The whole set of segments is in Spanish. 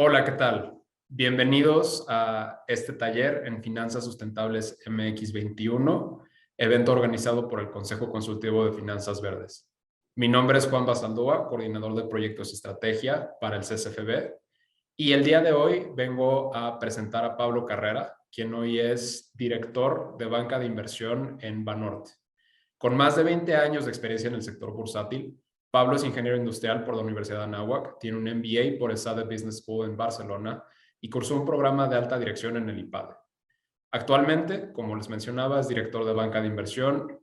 Hola, ¿qué tal? Bienvenidos a este taller en Finanzas Sustentables MX21, evento organizado por el Consejo Consultivo de Finanzas Verdes. Mi nombre es Juan Basaldúa, coordinador de proyectos y estrategia para el CSFB, y el día de hoy vengo a presentar a Pablo Carrera, quien hoy es director de banca de inversión en Banorte. Con más de 20 años de experiencia en el sector bursátil, Pablo es ingeniero industrial por la Universidad de Anáhuac, tiene un MBA por el SADE Business School en Barcelona y cursó un programa de alta dirección en el IPADE. Actualmente, como les mencionaba, es director de banca de inversión,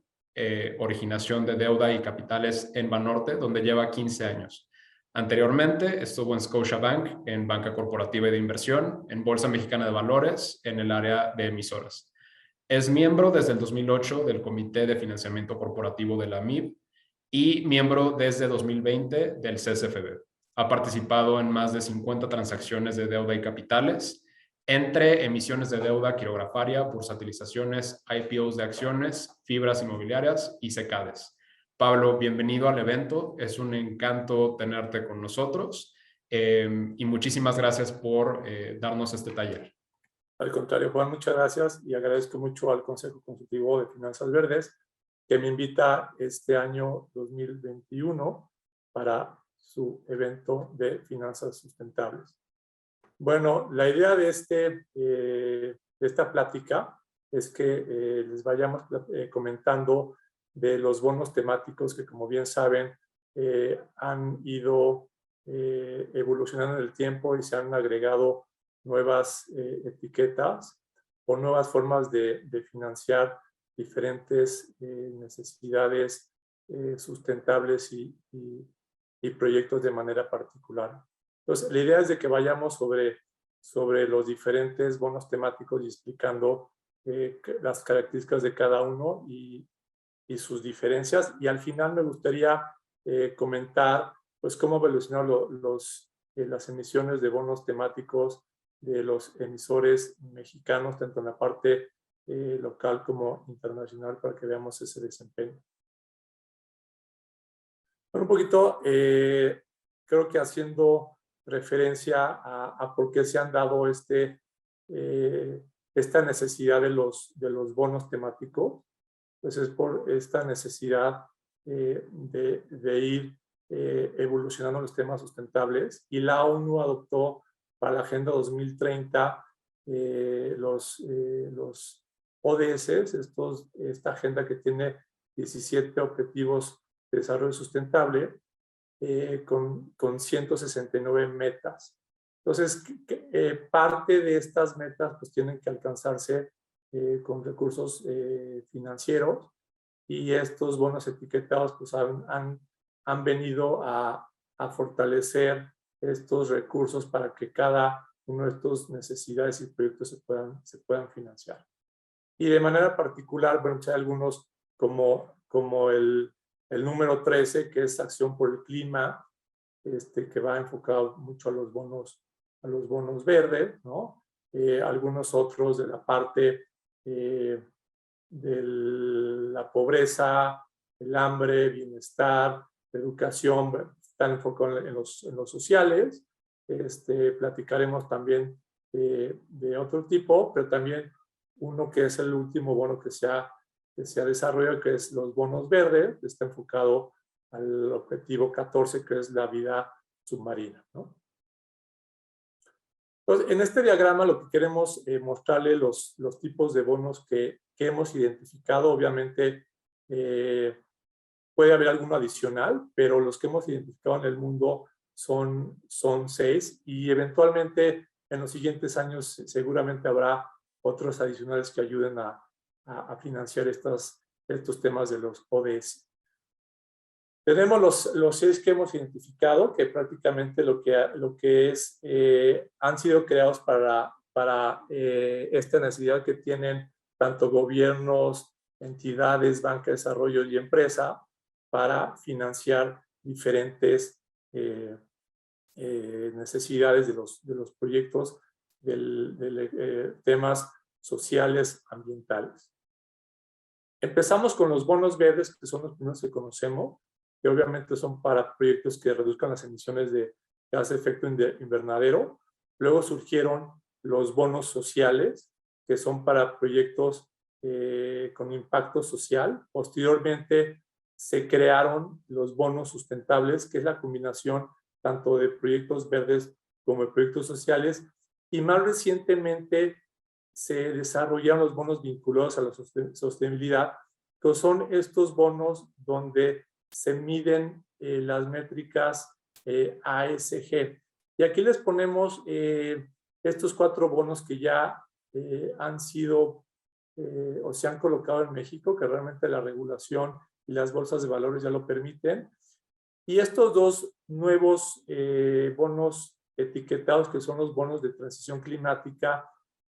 originación de deuda y capitales en Banorte, donde lleva 15 años. Anteriormente estuvo en Scotiabank, en banca corporativa y de inversión, en Bolsa Mexicana de Valores, en el área de emisoras. Es miembro desde el 2008 del Comité de Financiamiento Corporativo de la MIB y miembro desde 2020 del CSFB. Ha participado en más de 50 transacciones de deuda y capitales, entre emisiones de deuda quirografaria, bursatilizaciones, IPOs de acciones, fibras inmobiliarias y SECADES. Pablo, bienvenido al evento. Es un encanto tenerte con nosotros y muchísimas gracias por darnos este taller. Al contrario, Juan, muchas gracias y agradezco mucho al Consejo Consultivo de Finanzas Verdes que me invita este año 2021 para su evento de finanzas sustentables. Bueno, la idea de esta plática es que les vayamos comentando de los bonos temáticos que, como bien saben, han ido evolucionando en el tiempo y se han agregado nuevas etiquetas o nuevas formas de financiar diferentes necesidades sustentables y proyectos de manera particular. Entonces, la idea es de que vayamos sobre los diferentes bonos temáticos y explicando las características de cada uno y sus diferencias. Y al final me gustaría comentar pues, cómo evolucionaron las emisiones de bonos temáticos de los emisores mexicanos, tanto en la parte local como internacional, para que veamos ese desempeño. Bueno, un poquito, creo que haciendo referencia a por qué se han dado esta necesidad de los bonos temáticos, pues es por esta necesidad de ir evolucionando los temas sustentables, y la ONU adoptó para la Agenda 2030 los ODS, esta agenda que tiene 17 objetivos de desarrollo sustentable, con 169 metas. Entonces, parte de estas metas pues tienen que alcanzarse con recursos financieros, y estos bonos etiquetados pues han venido a fortalecer estos recursos para que cada uno de estas necesidades y proyectos se puedan financiar. Y de manera particular, bueno, hay algunos como el número 13, que es Acción por el Clima, que va enfocado mucho a los bonos verdes, ¿no? Algunos otros de la parte de la pobreza, el hambre, bienestar, educación, están enfocados en los sociales. Platicaremos también de otro tipo, pero también uno que es el último bono que se ha desarrollado, que es los bonos verdes, que está enfocado al objetivo 14, que es la vida submarina, ¿no? Entonces, en este diagrama lo que queremos mostrarle los tipos de bonos que hemos identificado. Obviamente puede haber alguno adicional, pero los que hemos identificado en el mundo son 6, y eventualmente en los siguientes años seguramente habrá otros adicionales que ayuden a financiar estos temas de los ODS. Tenemos los 6 que hemos identificado, que prácticamente lo que es, han sido creados para esta necesidad que tienen tanto gobiernos, entidades, banca de desarrollo y empresa, para financiar diferentes necesidades de los proyectos de temas sociales, ambientales. Empezamos con los bonos verdes, que son los primeros que conocemos, que obviamente son para proyectos que reduzcan las emisiones de gases de efecto invernadero, Luego surgieron los bonos sociales, que son para proyectos con impacto social. Posteriormente se crearon los bonos sustentables, que es la combinación tanto de proyectos verdes como de proyectos sociales. Y más recientemente se desarrollaron los bonos vinculados a la sostenibilidad, que son estos bonos donde se miden las métricas ASG. Y aquí les ponemos estos 4 bonos que ya han sido o se han colocado en México, que realmente la regulación y las bolsas de valores ya lo permiten. Y estos 2 nuevos bonos etiquetados, que son los bonos de transición climática,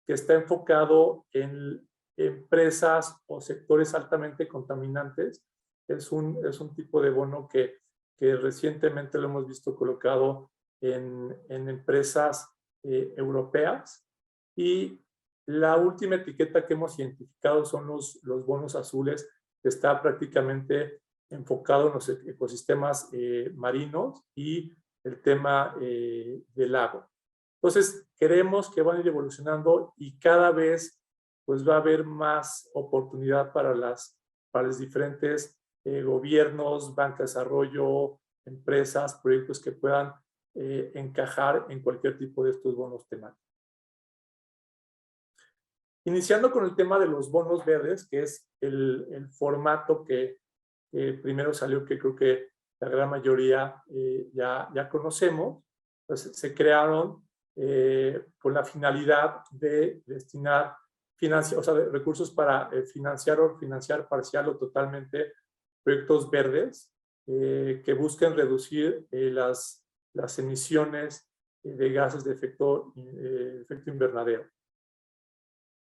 que está enfocado en empresas o sectores altamente contaminantes. Es un tipo de bono que recientemente lo hemos visto colocado en empresas europeas. Y la última etiqueta que hemos identificado son los bonos azules, que está prácticamente enfocado en los ecosistemas marinos y el tema del agua. Entonces, creemos que van a ir evolucionando y cada vez pues, va a haber más oportunidad para los diferentes gobiernos, banca de desarrollo, empresas, proyectos que puedan encajar en cualquier tipo de estos bonos temáticos. Iniciando con el tema de los bonos verdes, que es el formato que primero salió, que creo que la gran mayoría ya conocemos. Pues se crearon con la finalidad de destinar recursos para financiar parcial o totalmente proyectos verdes que busquen reducir las emisiones de gases de efecto invernadero.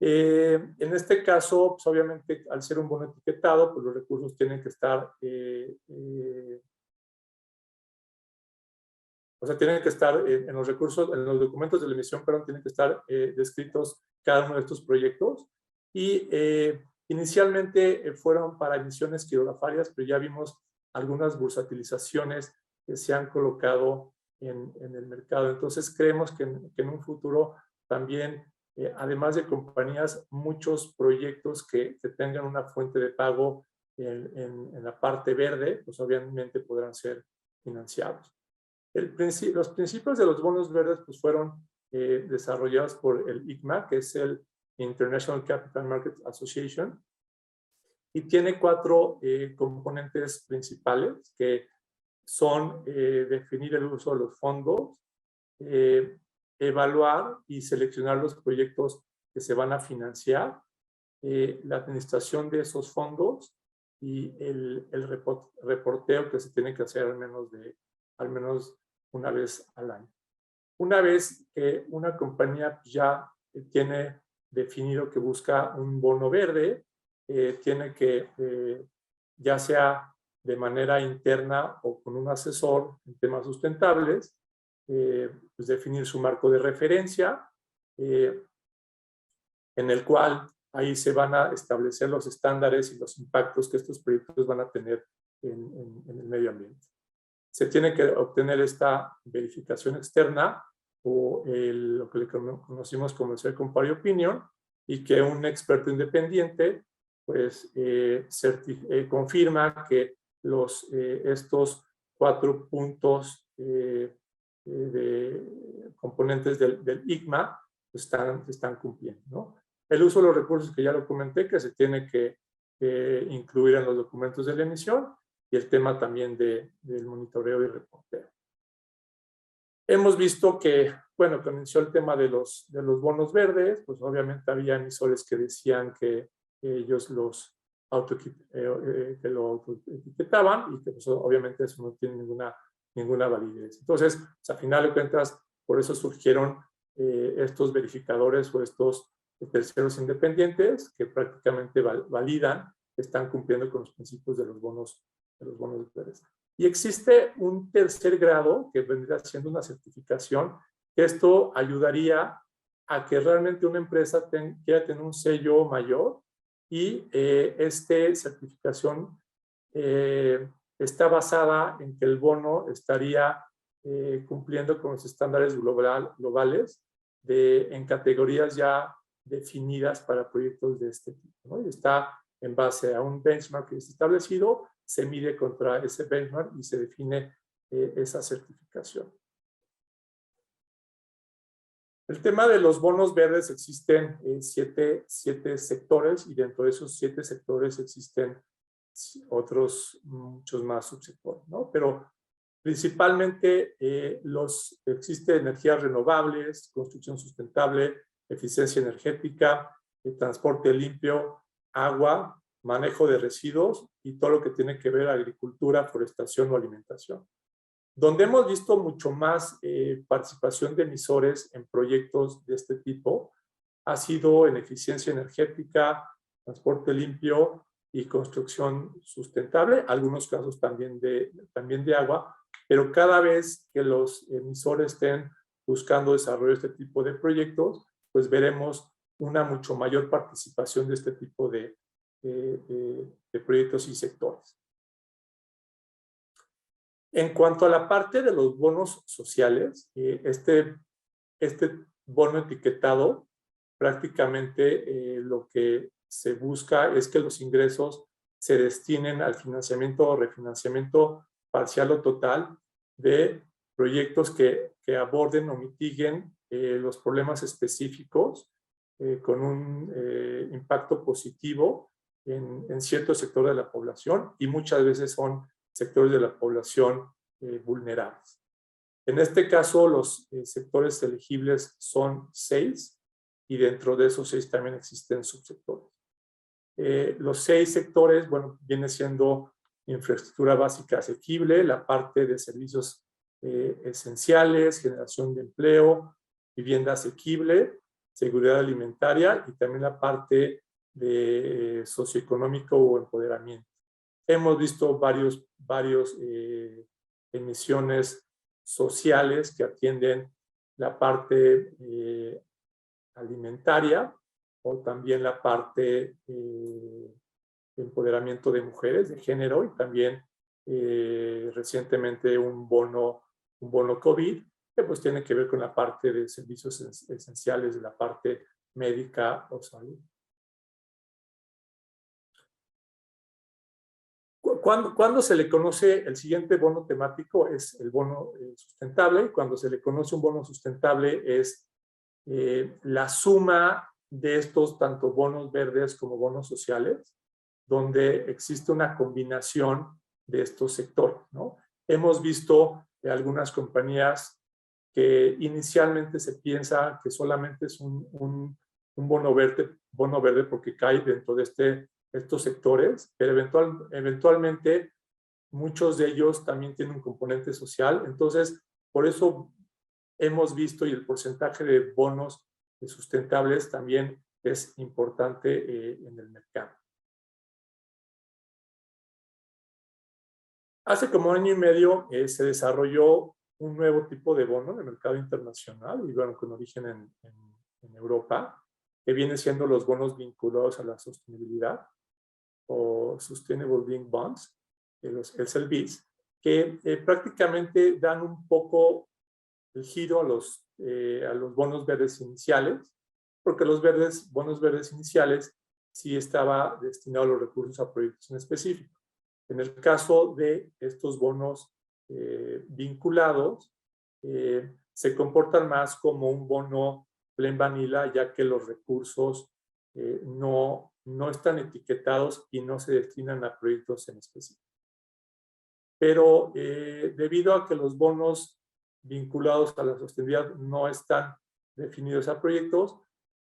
En este caso, pues obviamente, al ser un bono etiquetado, pues los recursos tienen que estar, tienen que estar en los recursos, en los documentos de la emisión, perdón, tienen que estar descritos cada uno de estos proyectos. Y inicialmente fueron para emisiones quirografarias, pero ya vimos algunas bursatilizaciones que se han colocado en el mercado. Entonces, creemos que en un futuro también, además de compañías, muchos proyectos que tengan una fuente de pago en la parte verde, pues obviamente podrán ser financiados. Los principios de los bonos verdes pues, fueron desarrollados por el ICMA, que es el International Capital Market Association, y tiene 4 componentes principales, que son definir el uso de los fondos, evaluar y seleccionar los proyectos que se van a financiar, la administración de esos fondos y el reporteo que se tiene que hacer al menos una vez al año. Una vez que una compañía ya tiene definido que busca un bono verde, tiene que, ya sea de manera interna o con un asesor en temas sustentables, pues definir su marco de referencia, en el cual ahí se van a establecer los estándares y los impactos que estos proyectos van a tener en el medio ambiente. Se tiene que obtener esta verificación externa o lo que le conocimos como el Second Party Opinion, y que un experto independiente pues confirma que estos 4 puntos de componentes del ICMA están cumpliendo, ¿no? El uso de los recursos, que ya lo comenté, que se tiene que incluir en los documentos de la emisión, y el tema también del monitoreo y reporteo. Hemos visto que, bueno, cuando inició el tema de los bonos verdes, pues obviamente había emisores que decían que ellos lo autoetiquetaban, y que pues, obviamente eso no tiene ninguna validez. Entonces, pues, a final de cuentas, por eso surgieron estos verificadores o estos terceros independientes que prácticamente validan que están cumpliendo con los principios de los bonos verdes. Y existe un tercer grado que vendría siendo una certificación, que esto ayudaría a que realmente una empresa quiera tener un sello mayor, y esta certificación está basada en que el bono estaría cumpliendo con los estándares globales en categorías ya definidas para proyectos de este tipo, ¿no? Y está en base a un benchmark que es establecido, se mide contra ese benchmark y se define esa certificación. El tema de los bonos verdes, existen siete sectores, y dentro de esos 7 sectores existen otros muchos más subsectores, ¿no? Pero principalmente existe energías renovables, construcción sustentable, eficiencia energética, transporte limpio, agua, manejo de residuos y todo lo que tiene que ver agricultura, forestación o alimentación. Donde hemos visto mucho más participación de emisores en proyectos de este tipo ha sido en eficiencia energética, transporte limpio y construcción sustentable, algunos casos también de agua, pero cada vez que los emisores estén buscando desarrollar este tipo de proyectos, pues veremos una mucho mayor participación de este tipo de proyectos y sectores. En cuanto a la parte de los bonos sociales, este bono etiquetado, prácticamente lo que se busca es que los ingresos se destinen al financiamiento o refinanciamiento parcial o total de proyectos que aborden o mitiguen los problemas específicos con un impacto positivo en cierto sector de la población, y muchas veces son sectores de la población vulnerables. En este caso, los sectores elegibles son 6, y dentro de esos 6 también existen subsectores. Los 6 sectores, bueno, viene siendo infraestructura básica asequible, la parte de servicios esenciales, generación de empleo, vivienda asequible, seguridad alimentaria y también la parte de socioeconómico o empoderamiento. Hemos visto varios emisiones sociales que atienden la parte alimentaria o también la parte de empoderamiento de mujeres, de género, y también recientemente un bono COVID, que pues tiene que ver con la parte de servicios esenciales de la parte médica o salud. Cuando se le conoce el siguiente bono temático es el bono sustentable, y cuando se le conoce un bono sustentable es la suma de estos tanto bonos verdes como bonos sociales, donde existe una combinación de estos sectores, ¿no? Hemos visto algunas compañías que inicialmente se piensa que solamente es un bono verde porque cae dentro de estos sectores, pero eventualmente muchos de ellos también tienen un componente social. Entonces, por eso hemos visto, y el porcentaje de bonos sustentables también es importante en el mercado. Hace como 1 año y medio se desarrolló un nuevo tipo de bono en el mercado internacional, y bueno, con origen en Europa, que viene siendo los bonos vinculados a la sostenibilidad, o Sustainable Linked Bonds, los SLBs, que prácticamente dan un poco el giro a los bonos verdes iniciales, porque los bonos verdes iniciales sí estaba destinado a los recursos a proyectos en específico. En el caso de estos bonos vinculados, se comportan más como un bono plain vanilla, ya que los recursos no están etiquetados y no se destinan a proyectos en específico. Pero debido a que los bonos vinculados a la sostenibilidad no están definidos a proyectos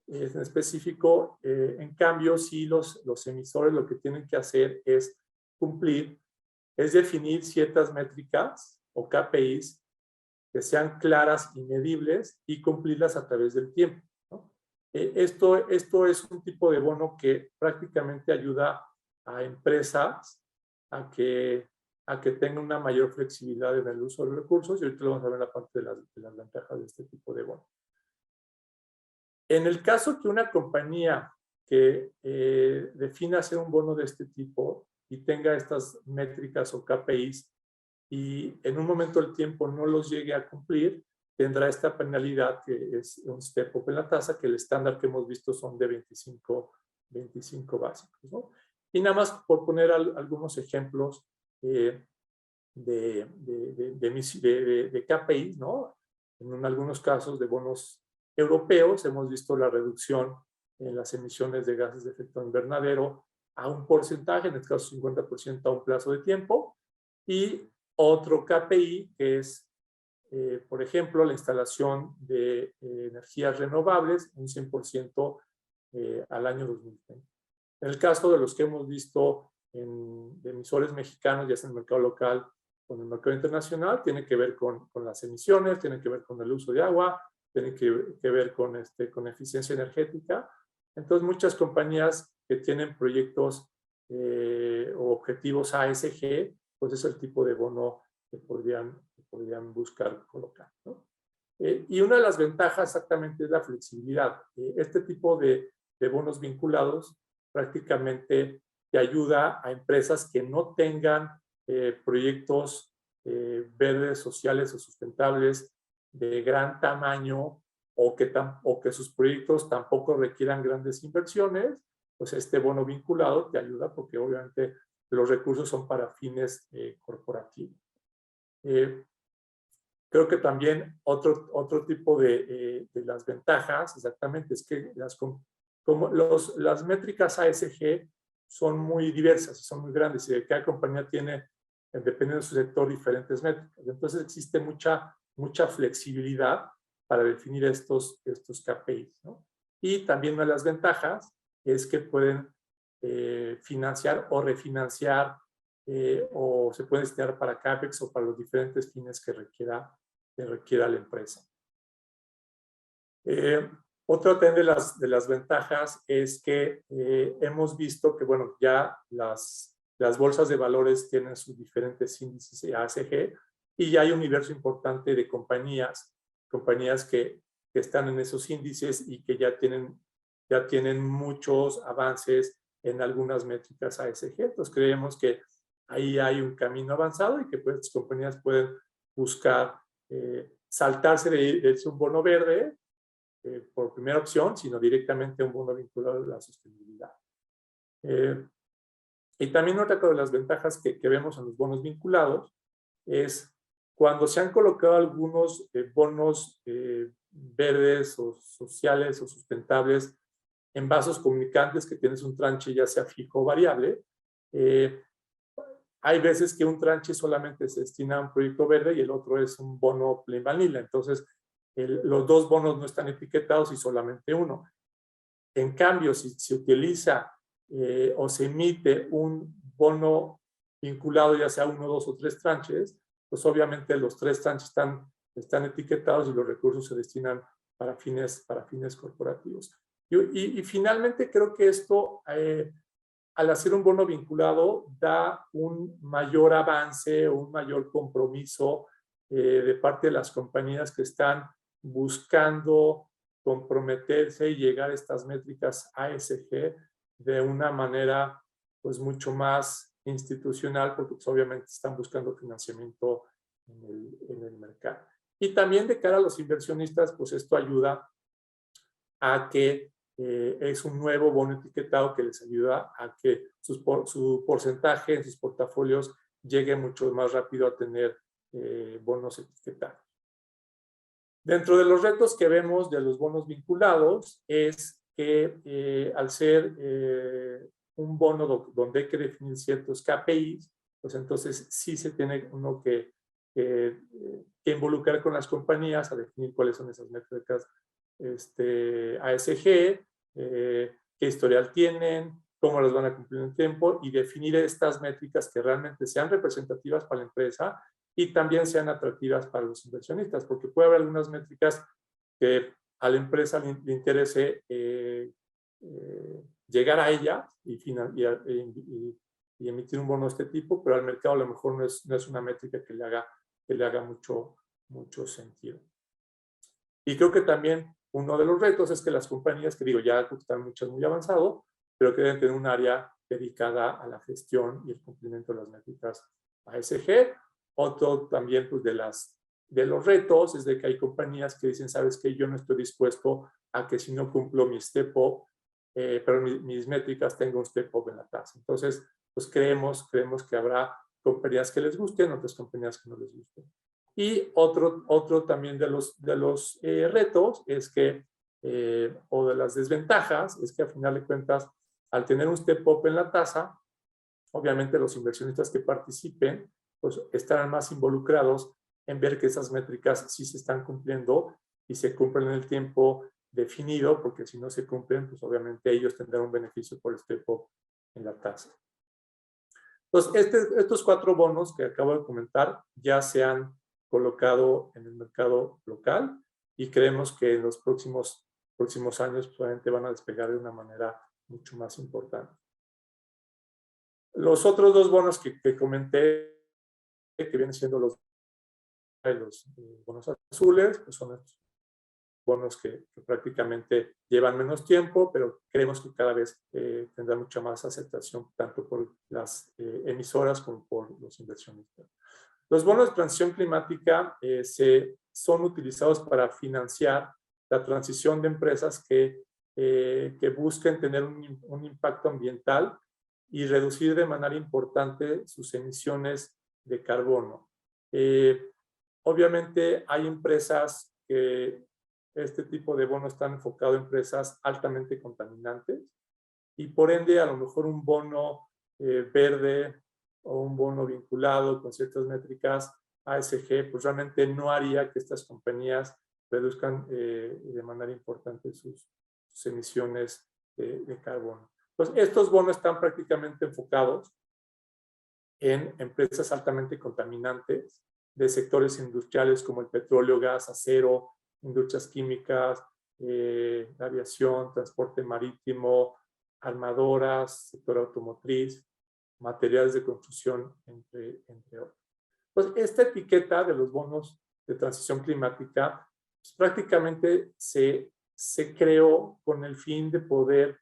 en específico, en cambio, sí los emisores lo que tienen que hacer es definir ciertas métricas o KPIs que sean claras y medibles y cumplirlas a través del tiempo, ¿no? Esto es un tipo de bono que prácticamente ayuda a empresas a que tengan una mayor flexibilidad en el uso de los recursos, y ahorita lo vamos a ver en la parte de las ventajas de este tipo de bono. En el caso que una compañía que defina hacer un bono de este tipo y tenga estas métricas o KPIs y en un momento del tiempo no los llegue a cumplir, tendrá esta penalidad que es un step up en la tasa, que el estándar que hemos visto son de 25 básicos, ¿no? Y nada más por poner algunos ejemplos de KPIs, ¿no? En algunos casos de bonos europeos hemos visto la reducción en las emisiones de gases de efecto invernadero a un porcentaje, en este caso 50% a un plazo de tiempo, y otro KPI que es, por ejemplo, la instalación de energías renovables, un 100% al año 2030. En el caso de los que hemos visto de emisores mexicanos, ya sea en el mercado local o en el mercado internacional, tiene que ver con las emisiones, tiene que ver con el uso de agua, tiene que ver con eficiencia energética. Entonces, muchas compañías que tienen proyectos o objetivos ASG, pues es el tipo de bono que podrían buscar colocar, ¿no? Y una de las ventajas exactamente es la flexibilidad. Este tipo de bonos vinculados prácticamente te ayuda a empresas que no tengan proyectos verdes, sociales o sustentables de gran tamaño o que sus proyectos tampoco requieran grandes inversiones, pues este bono vinculado te ayuda porque obviamente los recursos son para fines corporativos. Creo que también otro tipo de las ventajas, exactamente, es que las métricas ASG son muy diversas y son muy grandes y cada compañía tiene, dependiendo de su sector, diferentes métricas. Entonces existe mucha flexibilidad para definir estos KPIs, ¿no? Y también una de las ventajas es que pueden financiar o refinanciar o se puede destinar para CAPEX o para los diferentes fines que requiera la empresa. Otra de las ventajas es que hemos visto que, bueno, ya las bolsas de valores tienen sus diferentes índices ASG y ya hay un universo importante de compañías que están en esos índices y que ya tienen muchos avances en algunas métricas ASG. Entonces creemos que ahí hay un camino avanzado y que pues, las compañías pueden buscar saltarse de un bono verde por primera opción, sino directamente un bono vinculado a la sostenibilidad. Y también otra de las ventajas que vemos en los bonos vinculados es cuando se han colocado algunos bonos verdes o sociales o sustentables en vasos comunicantes que tienes un tranche ya sea fijo o variable. Hay veces que un tranche solamente se destina a un proyecto verde y el otro es un bono plain vanilla. Entonces, los dos bonos no están etiquetados y solamente uno. En cambio, si se utiliza o se emite un bono vinculado ya sea uno, dos o tres tranches, pues obviamente los tres tranches están etiquetados y los recursos se destinan para fines corporativos. Y finalmente creo que esto, al hacer un bono vinculado, da un mayor avance o un mayor compromiso de parte de las compañías que están buscando comprometerse y llegar a estas métricas ASG de una manera pues mucho más institucional, porque pues, obviamente están buscando financiamiento en el mercado. Y también de cara a los inversionistas, pues esto ayuda a que es un nuevo bono etiquetado que les ayuda a que su porcentaje en sus portafolios llegue mucho más rápido a tener bonos etiquetados. Dentro de los retos que vemos de los bonos vinculados es que al ser un bono donde hay que definir ciertos KPIs, pues entonces sí se tiene uno que involucrar con las compañías a definir cuáles son esas métricas ASG, qué historial tienen, cómo las van a cumplir en el tiempo y definir estas métricas que realmente sean representativas para la empresa y también sean atractivas para los inversionistas, porque puede haber algunas métricas que a la empresa le interese llegar a ellas y emitir un bono de este tipo, pero al mercado a lo mejor no es una métrica que le haga mucho sentido. Y creo que también uno de los retos es que las compañías, que digo, ya están muchas muy avanzado, pero que deben tener un área dedicada a la gestión y el cumplimiento de las métricas ASG. Otro también pues, de las de los retos es de que hay compañías que dicen, sabes que yo no estoy dispuesto a que si no cumplo mi step-up, pero mis métricas tengo un step-up en la tasa. Entonces, pues creemos que habrá compañías que les gusten, otras compañías que no les gusten. Y otro también de los retos es que, o de las desventajas, es que a final de cuentas, al tener un step-up en la tasa, obviamente los inversionistas que participen, pues estarán más involucrados en ver que esas métricas sí se están cumpliendo y se cumplen en el tiempo definido, porque si no se cumplen, pues obviamente ellos tendrán un beneficio por el step-up en la tasa. Entonces, estos 4 bonos que acabo de comentar ya se han colocado en el mercado local y creemos que en los próximos años probablemente van a despegar de una manera mucho más importante. Los otros 2 bonos que comenté, que vienen siendo los bonos azules, pues son estos bonos que prácticamente llevan menos tiempo, pero creemos que cada vez tendrá mucha más aceptación, tanto por las emisoras como por los inversionistas. Los bonos de transición climática son utilizados para financiar la transición de empresas que busquen tener un impacto ambiental y reducir de manera importante sus emisiones de carbono. Obviamente hay empresas que este tipo de bono está enfocado en empresas altamente contaminantes y por ende a lo mejor un bono verde o un bono vinculado con ciertas métricas ASG, pues realmente no haría que estas compañías reduzcan de manera importante sus emisiones de carbono. Entonces, estos bonos están prácticamente enfocados en empresas altamente contaminantes de sectores industriales como el petróleo, gas, acero, industrias químicas, aviación, transporte marítimo, armadoras, sector automotriz, materiales de construcción, entre otros. Pues esta etiqueta de los bonos de transición climática pues, prácticamente se creó con el fin de poder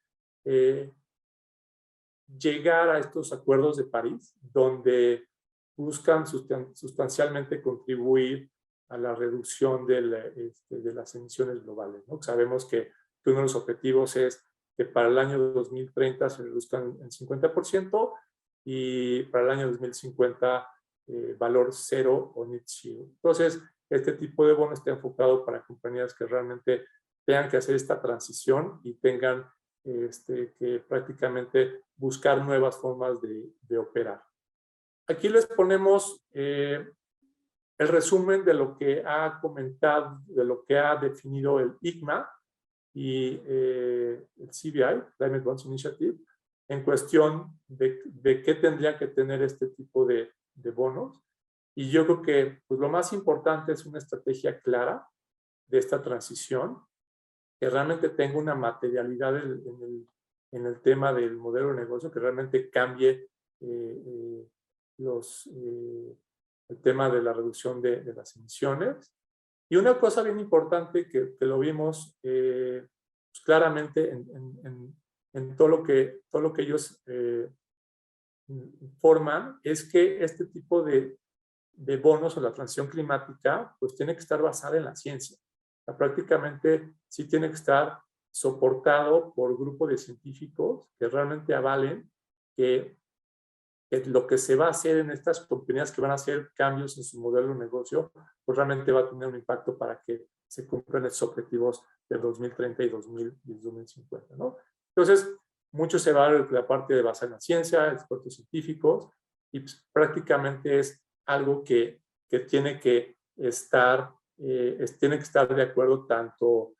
llegar a estos acuerdos de París, donde buscan sustancialmente contribuir a la reducción de las emisiones globales, ¿no? Sabemos que uno de los objetivos es que para el año 2030 se reduzcan en 50% y para el año 2050 valor cero o net zero. Entonces, este tipo de bono está enfocado para compañías que realmente tengan que hacer esta transición y tengan que prácticamente buscar nuevas formas de operar. Aquí les ponemos el resumen de lo que ha comentado, de lo que ha definido el ICMA y el CBI, Climate Bonds Initiative, en cuestión de qué tendría que tener este tipo de bonos. Y yo creo que pues, lo más importante es una estrategia clara de esta transición, que realmente tenga una materialidad en el tema del modelo de negocio, que realmente cambie el tema de la reducción de las emisiones. Y una cosa bien importante que lo vimos pues claramente en todo lo que ellos forman, es que este tipo de bonos o la transición climática pues tiene que estar basada en la ciencia. Prácticamente sí tiene que estar soportado por grupos de científicos que realmente avalen que lo que se va a hacer en estas compañías que van a hacer cambios en su modelo de negocio, pues realmente va a tener un impacto para que se cumplan esos objetivos de 2030 y 2050, ¿no? Entonces, mucho se va a la parte de basada en la ciencia, expertos científicos, y pues, prácticamente es algo que tiene que estar de acuerdo tanto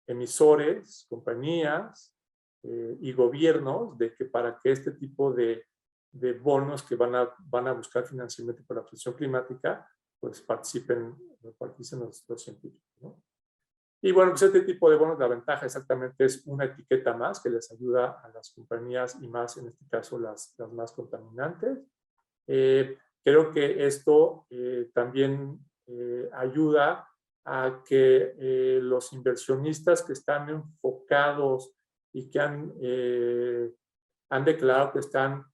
emisores, compañías y gobiernos, de que para que este tipo de bonos que van a buscar financiamiento para la transición climática, pues participen los científicos, ¿no? Y bueno, pues este tipo de bonos, la ventaja exactamente es una etiqueta más que les ayuda a las compañías y más, en este caso, las más contaminantes. Creo que esto también ayuda a que los inversionistas que están enfocados y que han declarado que están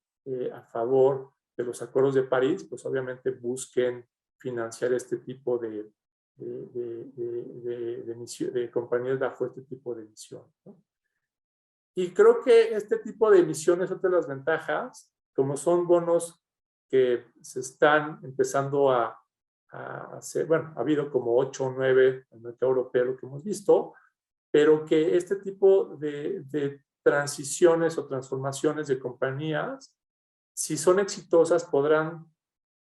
a favor de los acuerdos de París, pues obviamente busquen financiar este tipo de compañías bajo este tipo de emisión, ¿no? Y creo que este tipo de emisiones, otra de las ventajas, como son bonos que se están empezando a hacer, bueno, ha habido como 8 o 9 en el mercado europeo, lo que hemos visto, pero que este tipo de transiciones o transformaciones de compañías, si son exitosas, podrán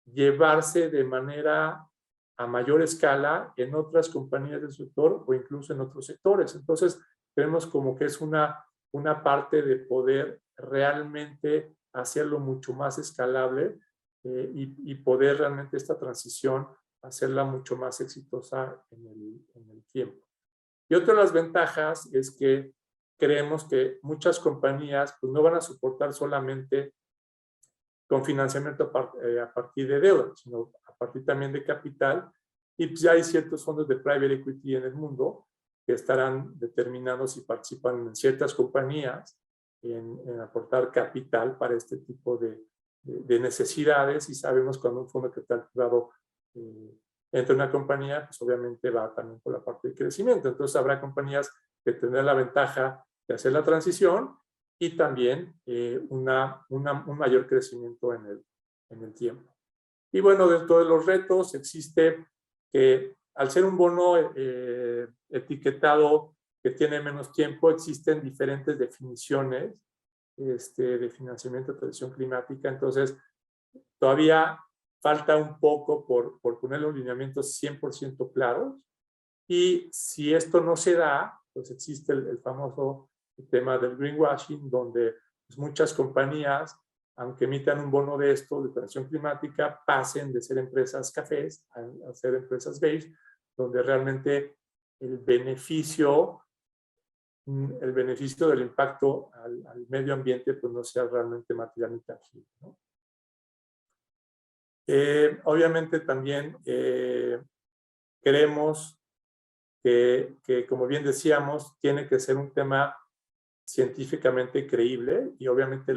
llevarse de manera a mayor escala en otras compañías del sector o incluso en otros sectores. Entonces, vemos como que es una parte de poder realmente hacerlo mucho más escalable y poder realmente esta transición hacerla mucho más exitosa en el tiempo. Y otra de las ventajas es que creemos que muchas compañías pues, no van a soportar solamente con financiamiento a partir de deuda, sino a partir también de capital. Y pues ya hay ciertos fondos de private equity en el mundo que estarán determinando si participan en ciertas compañías en aportar capital para este tipo de necesidades. Y sabemos cuando un fondo de capital privado entra en una compañía, pues obviamente va también por la parte de crecimiento. Entonces habrá compañías que tendrán la ventaja de hacer la transición y también un mayor crecimiento en el tiempo. Y bueno, dentro de los retos existe que al ser un bono etiquetado que tiene menos tiempo, existen diferentes definiciones de financiamiento de transición climática. Entonces, todavía falta un poco por poner los lineamientos 100% claros. Y si esto no se da, pues existe el famoso tema del greenwashing, donde pues, muchas compañías, aunque emitan un bono de esto, de transición climática, pasen de ser empresas cafés a ser empresas beige, donde realmente el beneficio del impacto al medio ambiente pues no sea realmente material ni tangible, ¿no? Obviamente también queremos que, como bien decíamos, tiene que ser un tema científicamente creíble y obviamente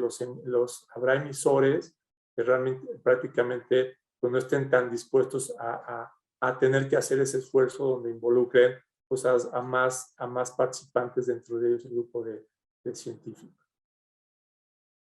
habrá emisores que realmente prácticamente pues, no estén tan dispuestos a tener que hacer ese esfuerzo donde involucren pues, a más participantes dentro de ellos, el grupo de científicos.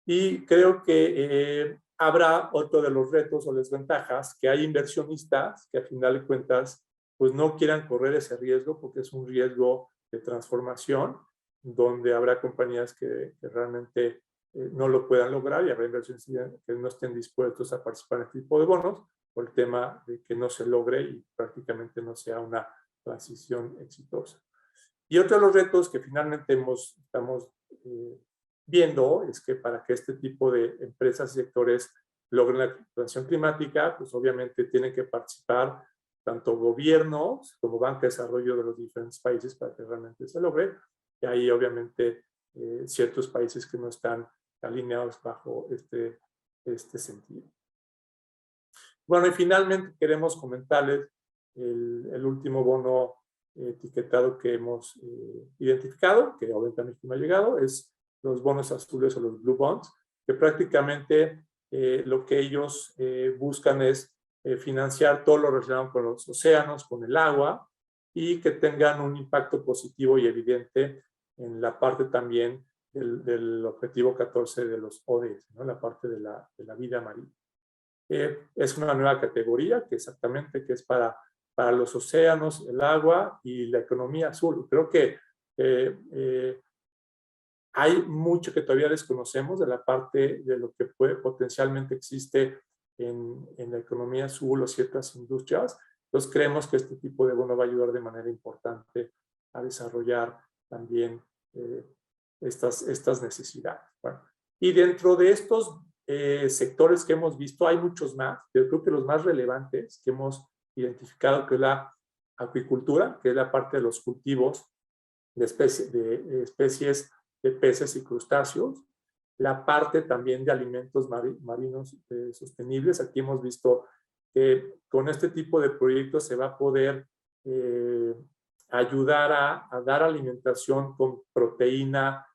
Y creo que habrá otro de los retos o desventajas, que hay inversionistas que a final de cuentas pues no quieran correr ese riesgo porque es un riesgo de transformación donde habrá compañías que realmente no lo puedan lograr y habrá inversionistas que no estén dispuestos a participar en este tipo de bonos por el tema de que no se logre y prácticamente no sea una transición exitosa. Y otro de los retos que finalmente estamos viendo es que para que este tipo de empresas y sectores logren la transición climática, pues obviamente tienen que participar tanto gobiernos como banca de desarrollo de los diferentes países para que realmente se logre. Y hay obviamente ciertos países que no están alineados bajo este sentido. Bueno, y finalmente queremos comentarles el último bono etiquetado que hemos identificado, que ahorita mismo no ha llegado, es los bonos azules o los blue bonds, que prácticamente lo que ellos buscan es financiar todo lo relacionado con los océanos, con el agua, y que tengan un impacto positivo y evidente en la parte también del objetivo 14 de los ODS, ¿no? La parte de la vida marina. Es una nueva categoría que exactamente que es para los océanos, el agua y la economía azul. Creo que hay mucho que todavía desconocemos de la parte de lo que potencialmente existe en la economía azul o ciertas industrias. Entonces creemos que este tipo de bono va a ayudar de manera importante a desarrollar también estas necesidades. Bueno, y dentro de estos sectores que hemos visto, hay muchos más, pero creo que los más relevantes que hemos identificado, que es la acuicultura, que es la parte de los cultivos de especies de peces y crustáceos, la parte también de alimentos marinos sostenibles. Aquí hemos visto que con este tipo de proyectos se va a poder ayudar a dar alimentación con proteína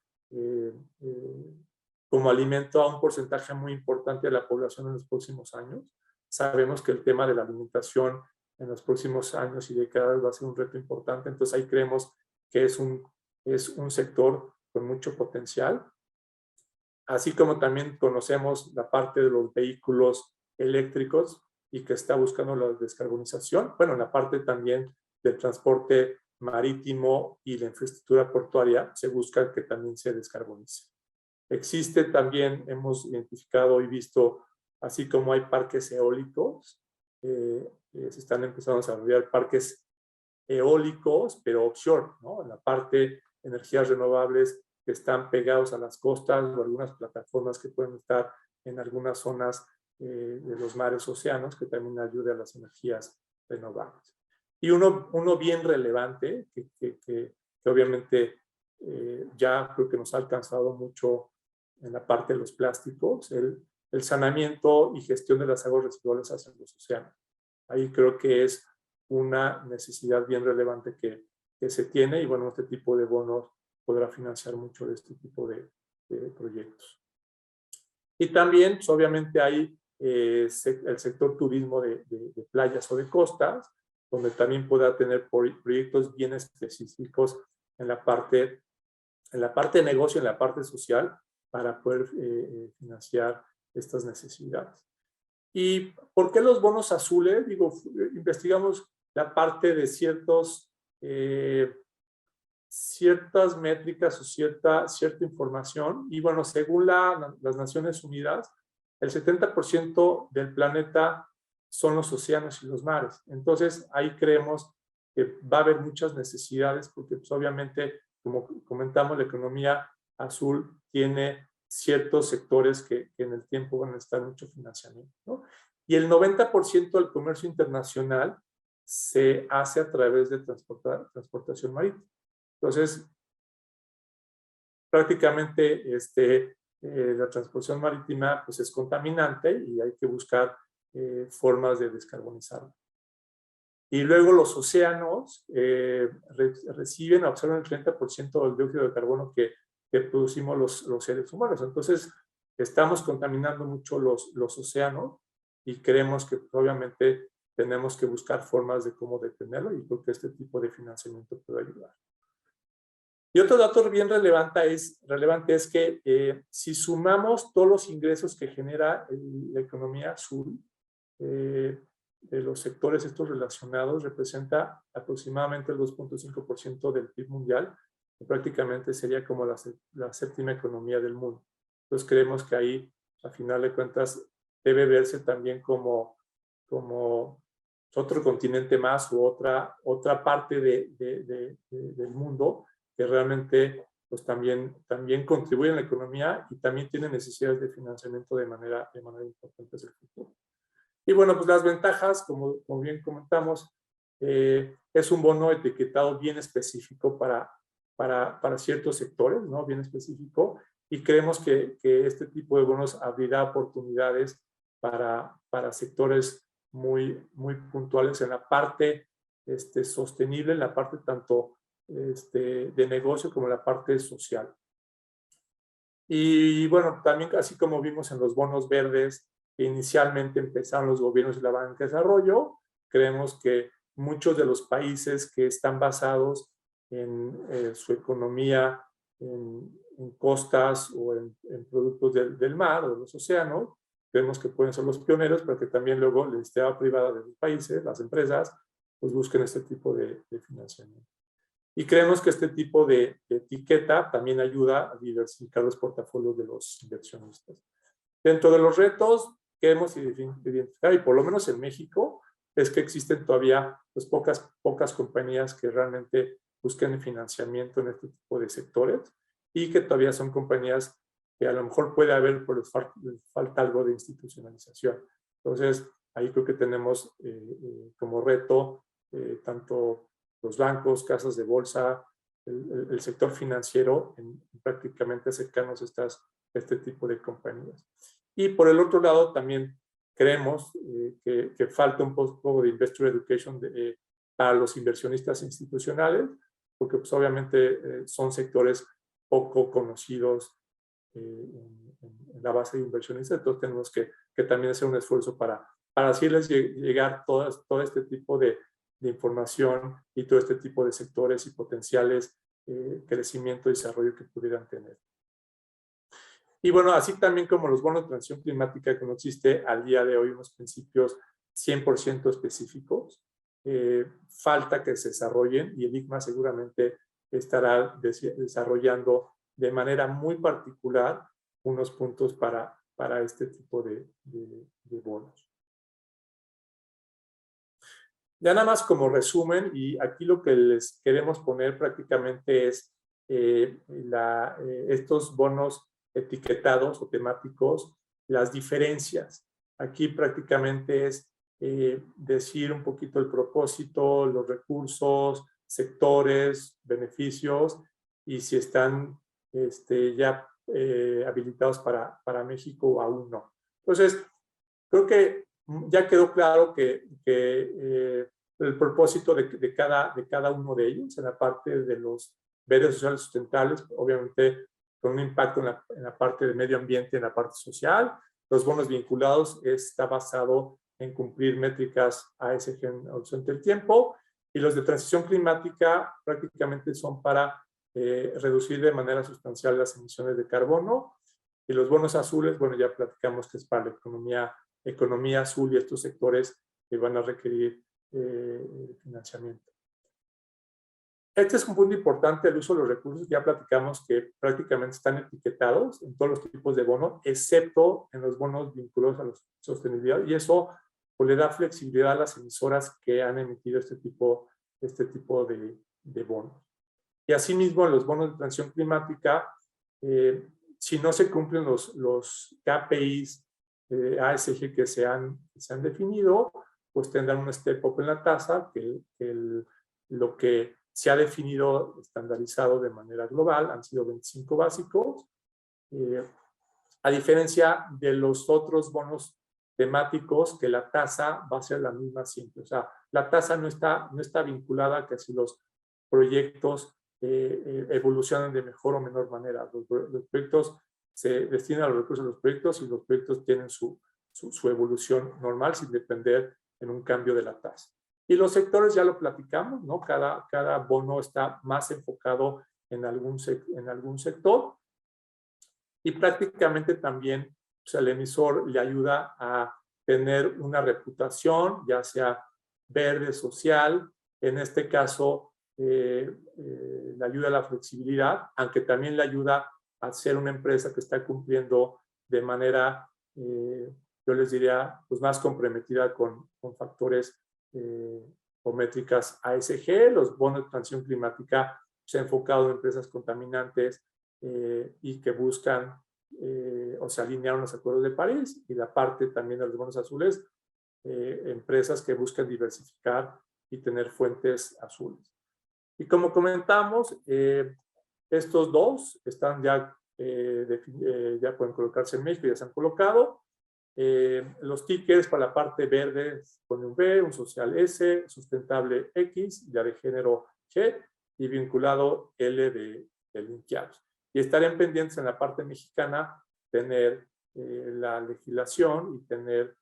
como alimento a un porcentaje muy importante de la población en los próximos años. sabemos que el tema de la alimentación en los próximos años y décadas va a ser un reto importante, entonces ahí creemos que es un sector con mucho potencial. Así como también conocemos la parte de los vehículos eléctricos y que está buscando la descarbonización, bueno, la parte también del transporte marítimo y la infraestructura portuaria se busca que también se descarbonice. Existe también, hemos identificado y visto, así como hay parques eólicos, se están empezando a desarrollar parques eólicos, pero offshore, ¿no? En la parte de energías renovables que están pegados a las costas o algunas plataformas que pueden estar en algunas zonas de los mares, océanos, que también ayude a las energías renovables. Y uno bien relevante, que obviamente ya creo que nos ha alcanzado mucho en la parte de los plásticos, el saneamiento y gestión de las aguas residuales hacia los océanos. Ahí creo que es una necesidad bien relevante que se tiene y bueno, este tipo de bonos podrá financiar mucho de este tipo de proyectos. Y también, pues, obviamente, hay el sector turismo de playas o de costas, donde también pueda tener proyectos bien específicos en la parte de negocio, en la parte social, para poder financiar estas necesidades. ¿Y por qué los bonos azules? Digo, investigamos la parte de ciertas métricas o cierta información y bueno, según las Naciones Unidas, el 70% del planeta son los océanos y los mares. Entonces, ahí creemos que va a haber muchas necesidades porque pues, obviamente, como comentamos, la economía azul tiene ciertos sectores que en el tiempo van a necesitar mucho financiamiento, ¿no? Y el 90% del comercio internacional se hace a través de transportación marítima. Entonces, prácticamente la transportación marítima pues, es contaminante y hay que buscar formas de descarbonizarla. Y luego los océanos reciben, absorben el 30% del dióxido de carbono que producimos los seres humanos. Entonces, estamos contaminando mucho los océanos y creemos que obviamente tenemos que buscar formas de cómo detenerlo y creo que este tipo de financiamiento puede ayudar. Y otro dato bien relevante es que si sumamos todos los ingresos que genera la economía azul, de los sectores estos relacionados, representa aproximadamente el 2.5% del PIB mundial, que prácticamente sería como la séptima economía del mundo. Entonces creemos que ahí, a final de cuentas, debe verse también como otro continente más u otra parte del mundo que realmente pues, también contribuye a la economía y también tiene necesidades de financiamiento de manera importante hacia el futuro. Y bueno, pues las ventajas, como bien comentamos, es un bono etiquetado bien específico para ciertos sectores, ¿no? Bien específico, y creemos que este tipo de bonos abrirá oportunidades para sectores muy puntuales en la parte sostenible, en la parte tanto de negocio como en la parte social. Y bueno, también así como vimos en los bonos verdes, que inicialmente empezaron los gobiernos y la banca de desarrollo, creemos que muchos de los países que están basados en su economía en costas o en productos del mar o de los océanos, creemos que pueden ser los pioneros, pero que también luego la iniciativa privada de los países, las empresas, pues busquen este tipo de financiamiento. Y creemos que este tipo de etiqueta también ayuda a diversificar los portafolios de los inversionistas. Dentro de los retos que hemos identificado, y por lo menos en México, es que existen todavía pues, pocas compañías que realmente busquen financiamiento en este tipo de sectores y que todavía son compañías que a lo mejor puede haber, pero les falta algo de institucionalización. Entonces, ahí creo que tenemos como reto tanto los bancos, casas de bolsa, el sector financiero, prácticamente acercarnos a este tipo de compañías. Y por el otro lado, también creemos que falta un poco de investor education para los inversionistas institucionales, porque pues, obviamente son sectores poco conocidos en la base de inversionistas, entonces tenemos que también hacer un esfuerzo para para hacerles llegar todo este tipo de información y todo este tipo de sectores y potenciales crecimiento y desarrollo que pudieran tener. Y bueno, así también como los bonos de transición climática, que no existe al día de hoy unos principios 100% específicos, falta que se desarrollen y el ICMA seguramente estará desarrollando de manera muy particular unos puntos para este tipo de bonos. Ya nada más como resumen, y aquí lo que les queremos poner prácticamente es estos bonos etiquetados o temáticos, las diferencias. Aquí prácticamente es decir un poquito el propósito, los recursos, sectores, beneficios, y si están ya habilitados para México o aún no. Entonces, creo que ya quedó claro que el propósito de cada uno de ellos, en la parte de los verdes sociales sustentables, obviamente con un impacto en la parte de medio ambiente, en la parte social. Los bonos vinculados está basado en cumplir métricas ASG en horizonte del tiempo, y los de transición climática prácticamente son para reducir de manera sustancial las emisiones de carbono, y los bonos azules, bueno, ya platicamos que es para la economía azul y estos sectores que van a requerir financiamiento. Este es un punto importante, el uso de los recursos. Ya platicamos que prácticamente están etiquetados en todos los tipos de bonos, excepto en los bonos vinculados a la sostenibilidad, y eso pues, le da flexibilidad a las emisoras que han emitido este tipo de bonos. Y asimismo, en los bonos de transición climática, si no se cumplen los KPIs ASG que se han definido, pues tendrán un step up en la tasa, que lo que se ha definido estandarizado de manera global han sido 25 básicos, a diferencia de los otros bonos temáticos, que la tasa va a ser la misma siempre. O sea, la tasa no está vinculada a que si los proyectos evolucionan de mejor o menor manera. Los proyectos se destinan a los recursos de los proyectos, y los proyectos tienen su evolución normal sin depender en un cambio de la tasa. Y los sectores ya lo platicamos, ¿no? Cada bono está más enfocado en algún sector, y prácticamente también pues, el emisor le ayuda a tener una reputación, ya sea verde, social. En este caso, le ayuda a la flexibilidad, aunque también le ayuda a ser una empresa que está cumpliendo de manera, yo les diría, pues más comprometida con factores o métricas ASG. Los bonos de transición climática se han enfocado en empresas contaminantes y que buscan o se alinearon los acuerdos de París, y la parte también de los bonos azules, empresas que buscan diversificar y tener fuentes azules. Y como comentamos, estos dos están ya pueden colocarse en México, ya se han colocado. Los tickers para la parte verde pone un B, un social S, sustentable X, y la de género G, y vinculado L de linkeados. Y estarían pendientes en la parte mexicana tener la legislación y tener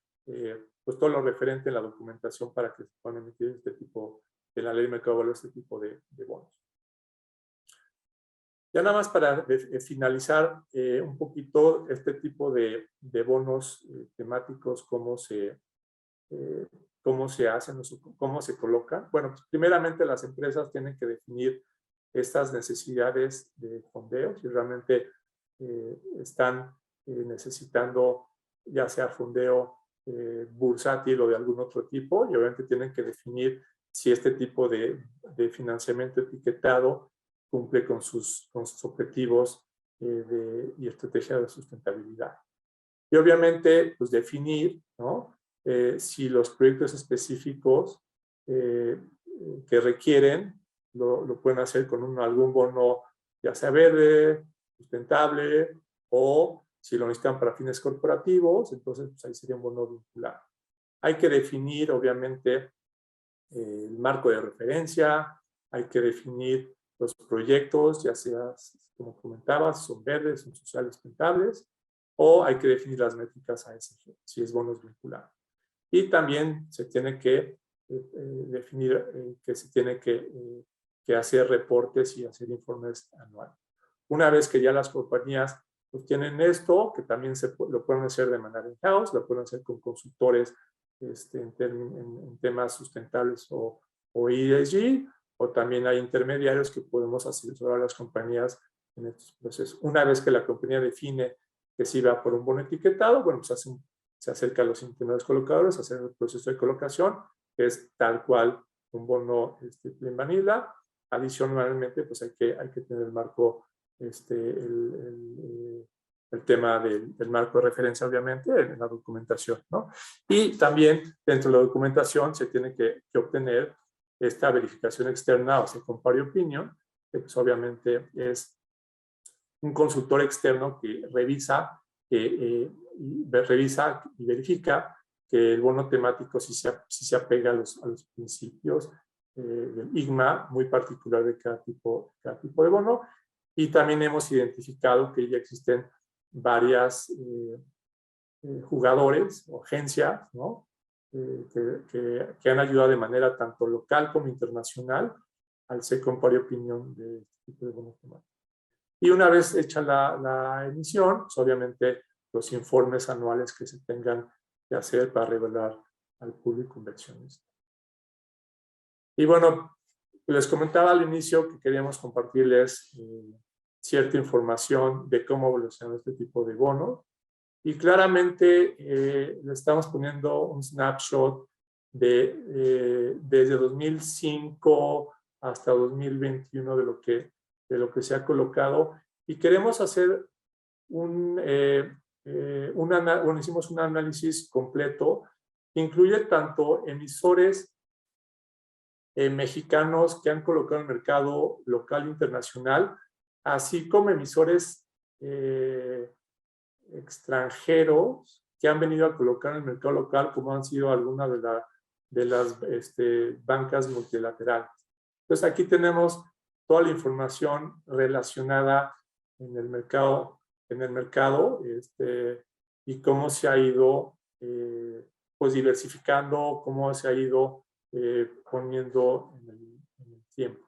pues todo lo referente en la documentación para que se puedan emitir este tipo, en la ley de mercado de valores, este tipo de bonos. Ya nada más para finalizar un poquito este tipo de bonos temáticos, cómo se hacen, cómo se colocan. Bueno, pues primeramente las empresas tienen que definir estas necesidades de fondeo, si realmente están necesitando ya sea fondeo bursátil o de algún otro tipo, y obviamente tienen que definir si este tipo de financiamiento etiquetado cumple con sus objetivos y estrategia de sustentabilidad. Y obviamente, pues definir, ¿no? Si los proyectos específicos que requieren lo pueden hacer con algún bono, ya sea verde, sustentable, o si lo necesitan para fines corporativos, entonces pues ahí sería un bono vinculado. Hay que definir, obviamente, el marco de referencia, hay que definir los proyectos, ya sea, como comentabas, son verdes, son sociales, sustentables, o hay que definir las métricas ASG, si es bonos vinculados. Y también se tiene que definir que se tiene que hacer reportes y hacer informes anuales. Una vez que ya las compañías tienen esto, que también lo pueden hacer de manera in-house, lo pueden hacer con consultores en temas sustentables o ESG, o también hay intermediarios que podemos asesorar a las compañías en estos procesos. Una vez que la compañía define que sí va por un bono etiquetado, bueno, pues se acerca a los intermediarios colocadores, hacer el proceso de colocación, que es tal cual un bono plain vanilla. Adicionalmente, pues hay que tener el marco, el tema del marco de referencia, obviamente, en la documentación, ¿no? Y también dentro de la documentación se tiene que obtener esta verificación externa, o sea, compare opinion, que pues obviamente es un consultor externo que revisa y verifica que el bono temático sí se apega a los principios del IGMA, muy particular de cada tipo de bono. Y también hemos identificado que ya existen varias jugadores o agencias, ¿no? que han ayudado de manera tanto local como internacional al hacer compare opinión de este tipo de bonos temáticos. Y una vez hecha la emisión, pues obviamente los informes anuales que se tengan que hacer para revelar al público inversionista. Y bueno, les comentaba al inicio que queríamos compartirles cierta información de cómo evoluciona este tipo de bonos. Y claramente le estamos poniendo un snapshot desde 2005 hasta 2021 de lo que se ha colocado. Y queremos hacer hicimos un análisis completo que incluye tanto emisores mexicanos que han colocado en el mercado local e internacional, así como emisores extranjeros que han venido a colocar en el mercado local, como han sido algunas de las bancas multilaterales. Entonces aquí tenemos toda la información relacionada en el mercado y cómo se ha ido pues diversificando, cómo se ha ido poniendo en el tiempo.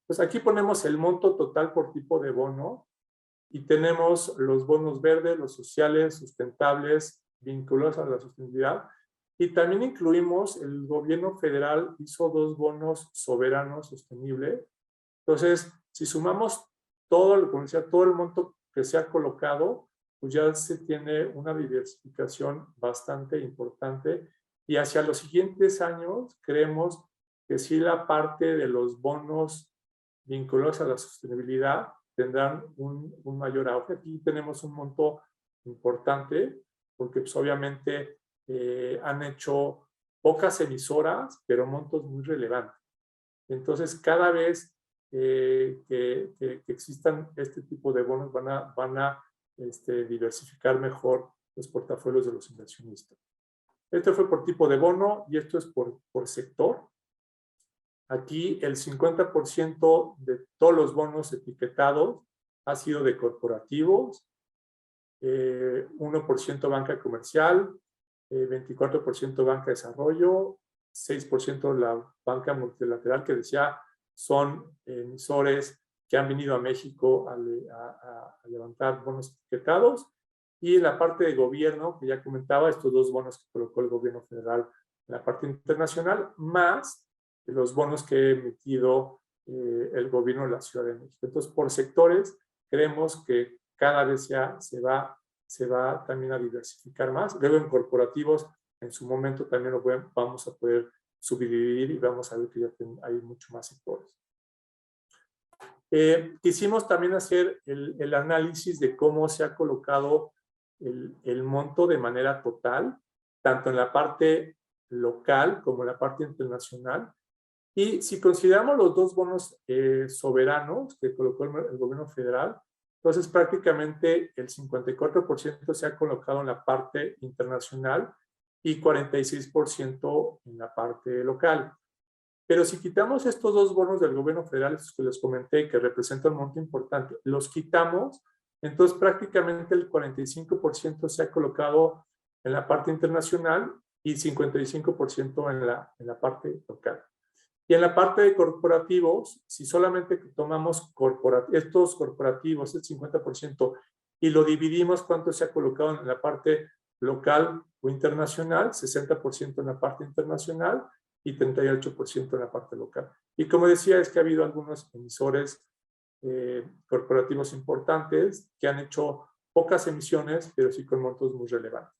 Pues aquí ponemos el monto total por tipo de bono y tenemos los bonos verdes, los sociales, sustentables, vinculados a la sostenibilidad. Y también incluimos, el gobierno federal hizo 2 bonos soberanos sostenibles. Entonces, si sumamos todo el monto que se ha colocado, pues ya se tiene una diversificación bastante importante. Y hacia los siguientes años, creemos que sí la parte de los bonos vinculados a la sostenibilidad tendrán un mayor auge. Aquí tenemos un monto importante, porque pues, obviamente han hecho pocas emisoras, pero montos muy relevantes. Entonces, cada vez que existan este tipo de bonos, van a diversificar mejor los portafolios de los inversionistas. Esto fue por tipo de bono y esto es por sector. Aquí el 50% de todos los bonos etiquetados ha sido de corporativos, 1% banca comercial, 24% banca de desarrollo, 6% la banca multilateral, que decía son emisores que han venido a México a levantar bonos etiquetados, y la parte de gobierno, que ya comentaba, estos 2 bonos que colocó el gobierno federal en la parte internacional, más los bonos que ha emitido el gobierno de la Ciudad de México. Entonces, por sectores, creemos que cada vez se va también a diversificar más. Luego, en corporativos, en su momento también vamos a poder subdividir y vamos a ver que ya hay mucho más sectores. Quisimos también hacer el análisis de cómo se ha colocado el monto de manera total, tanto en la parte local como en la parte internacional. Y si consideramos los 2 bonos soberanos que colocó el gobierno federal, entonces prácticamente el 54% se ha colocado en la parte internacional y 46% en la parte local. Pero si quitamos estos 2 bonos del gobierno federal, estos que les comenté, que representan un monto importante, los quitamos, entonces prácticamente el 45% se ha colocado en la parte internacional y 55% en la parte local. Y en la parte de corporativos, si solamente tomamos estos corporativos, el 50%, y lo dividimos cuánto se ha colocado en la parte local o internacional, 60% en la parte internacional y 38% en la parte local. Y como decía, es que ha habido algunos emisores corporativos importantes que han hecho pocas emisiones, pero sí con montos muy relevantes.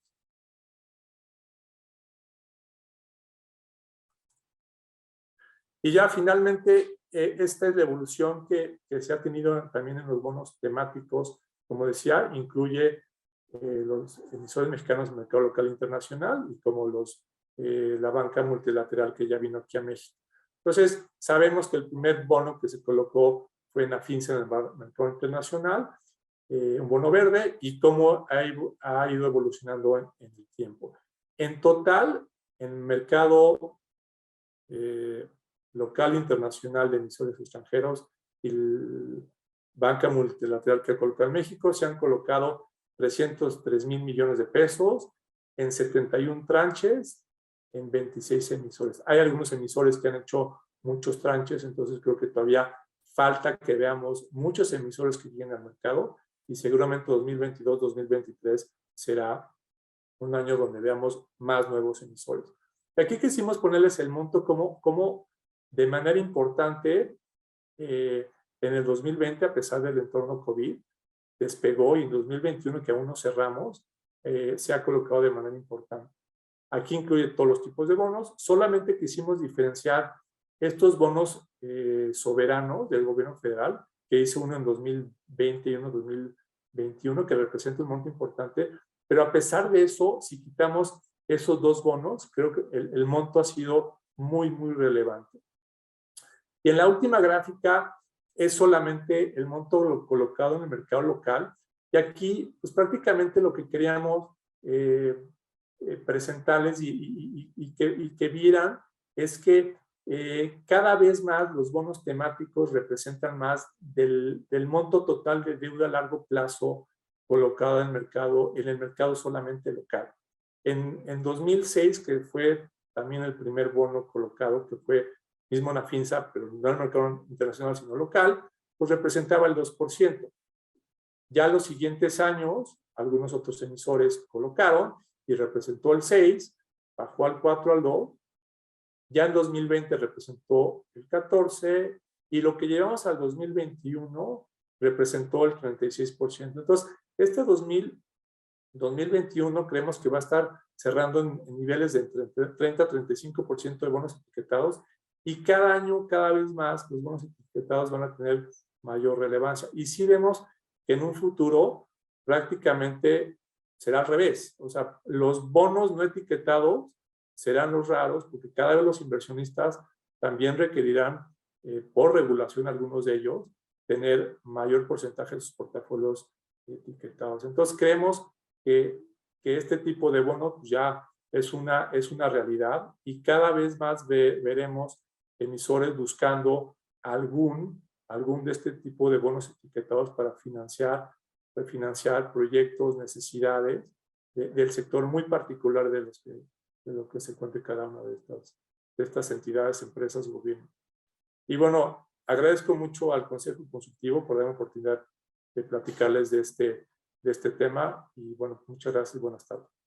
Y ya finalmente, esta es la evolución que se ha tenido también en los bonos temáticos. Como decía, incluye los emisores mexicanos en el mercado local e internacional y como la banca multilateral que ya vino aquí a México. Entonces, sabemos que el primer bono que se colocó fue en Afinsa en el mercado internacional, un bono verde, y cómo ha ido evolucionando en el tiempo. En total, en el mercado local internacional de emisores extranjeros y banca multilateral que ha colocado en México, se han colocado 303,000 millones de pesos en 71 tranches en 26 emisores. Hay algunos emisores que han hecho muchos tranches, entonces creo que todavía falta que veamos muchos emisores que lleguen al mercado y seguramente 2022-2023 será un año donde veamos más nuevos emisores. Aquí quisimos ponerles el monto como de manera importante en el 2020, a pesar del entorno COVID, despegó, y en 2021, que aún no cerramos, se ha colocado de manera importante. Aquí incluye todos los tipos de bonos. Solamente quisimos diferenciar estos bonos soberanos del gobierno federal, que hizo uno en 2020 y uno en 2021, que representa un monto importante. Pero a pesar de eso, si quitamos esos dos bonos, creo que el monto ha sido muy, muy relevante. Y en la última gráfica es solamente el monto colocado en el mercado local. Y aquí, pues prácticamente lo que queríamos presentarles y que vieran es que cada vez más los bonos temáticos representan más del monto total de deuda a largo plazo colocado en el mercado solamente local. En 2006, que fue también el primer bono colocado, que fue mismo en Afinsa, pero no en el mercado internacional, sino local, pues representaba el 2%. Ya los siguientes años, algunos otros emisores colocaron y representó el 6%, bajó al 4%, al 2%. Ya en 2020 representó el 14%, y lo que llevamos al 2021 representó el 36%. Entonces, este 2021 creemos que va a estar cerrando en niveles de entre 30 a 35% de bonos etiquetados, y cada año, cada vez más, los bonos etiquetados van a tener mayor relevancia. Y sí vemos que en un futuro prácticamente será al revés. O sea, los bonos no etiquetados serán los raros, porque cada vez los inversionistas también requerirán, por regulación algunos de ellos, tener mayor porcentaje de sus portafolios etiquetados. Entonces creemos que este tipo de bono pues ya es una realidad, y cada vez más veremos emisores buscando algún de este tipo de bonos etiquetados para refinanciar proyectos, necesidades del sector muy particular de lo que se encuentre cada una de estas entidades, empresas, gobierno. Y bueno, agradezco mucho al Consejo Consultivo por darme la oportunidad de platicarles de este tema, y bueno, muchas gracias y buenas tardes.